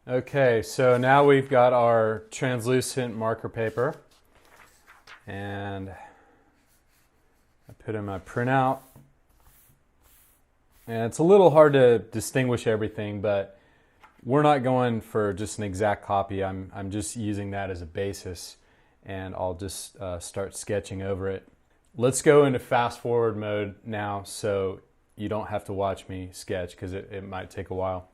Okay, so now we've got our translucent marker paper, and I put in my printout, and it's a little hard to distinguish everything, but we're not going for just an exact copy. I'm just using that as a basis, and I'll just start sketching over it. Let's go into fast forward mode now so you don't have to watch me sketch because it might take a while.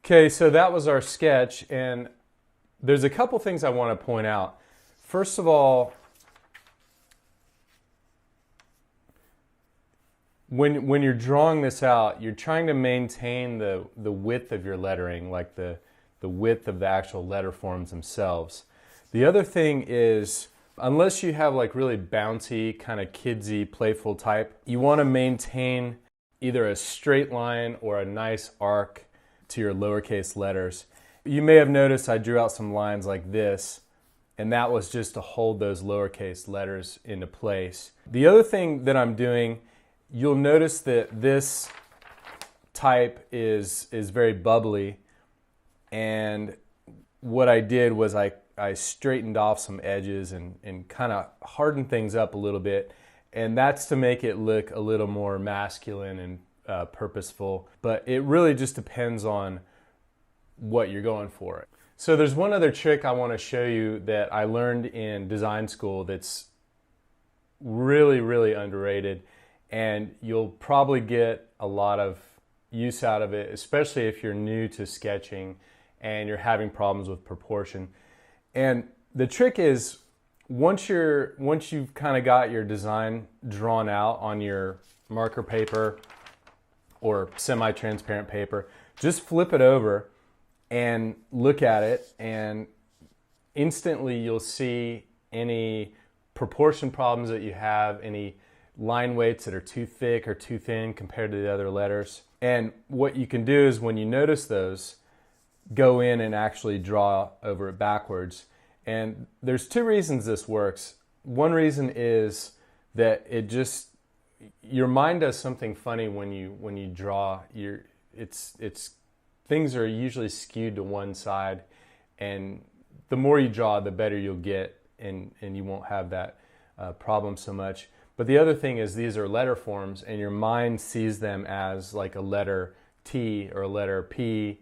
Okay, so that was our sketch, and there's a couple things I want to point out. First of all, when you're drawing this out, you're trying to maintain the width of your lettering, like the width of the actual letter forms themselves. The other thing is, unless you have like really bouncy, kind of kidsy, playful type, you want to maintain either a straight line or a nice arc to your lowercase letters. You may have noticed I drew out some lines like this, and that was just to hold those lowercase letters into place. The other thing that I'm doing, you'll notice that this type is very bubbly, and what I did was I straightened off some edges and kind of hardened things up a little bit, and that's to make it look a little more masculine and purposeful, but it really just depends on what you're going for. So there's one other trick I want to show you that I learned in design school that's really, really underrated, and you'll probably get a lot of use out of it, especially if you're new to sketching and you're having problems with proportion. And the trick is, once you've kind of got your design drawn out on your marker paper or semi-transparent paper, just flip it over and look at it, and instantly you'll see any proportion problems that you have, any line weights that are too thick or too thin compared to the other letters. And what you can do is, when you notice those, go in and actually draw over it backwards. And there's two reasons this works. One reason is that your mind does something funny when you draw. Things are usually skewed to one side, and the more you draw, the better you'll get, and you won't have that problem so much. But the other thing is, these are letter forms, and your mind sees them as like a letter T or a letter P,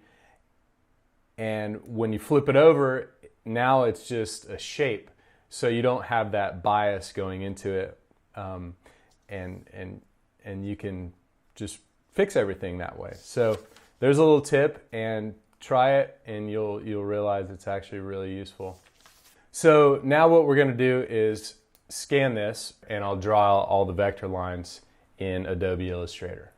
and when you flip it over, now it's just a shape, so you don't have that bias going into it, and you can just fix everything that way. So there's a little tip, and try it, and you'll realize it's actually really useful. So now what we're going to do is scan this, and I'll draw all the vector lines in Adobe Illustrator.